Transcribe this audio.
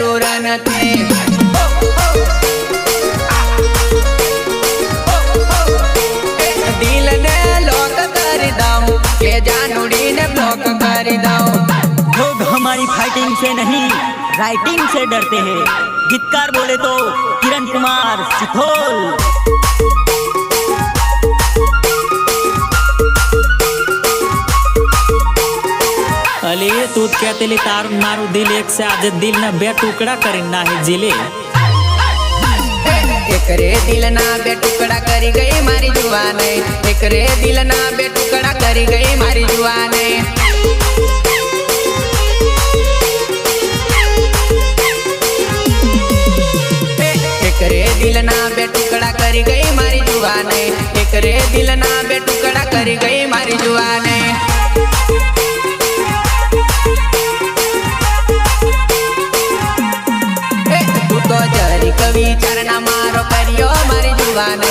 જરૂર નથી દિલ ને લોક કરી દઉં કે જાનુડી ने ब्लॉक कर दो। लोग हमारी फाइटिंग से नहीं राइटिंग से डरते हैं। गीतकार बोले तो किरण कुमार सिथोल। अली तू कहते तारू नारू दिल एक से आज दिल न बे टुकड़ा करी ना है जिले एकरे दिल ना बे टुकड़ा करी गई मारी जुआन एकरे दिल ना बे टुकड़ा करी गई मारी जुआन एकरे दिल ना बे टुकड़ा करी गई मारी जुआन एकरे दिल ना बे टुकड़ा करी गई मारी जुआन तू तो जरी कवि चरना मारो करियो मारी जुआन।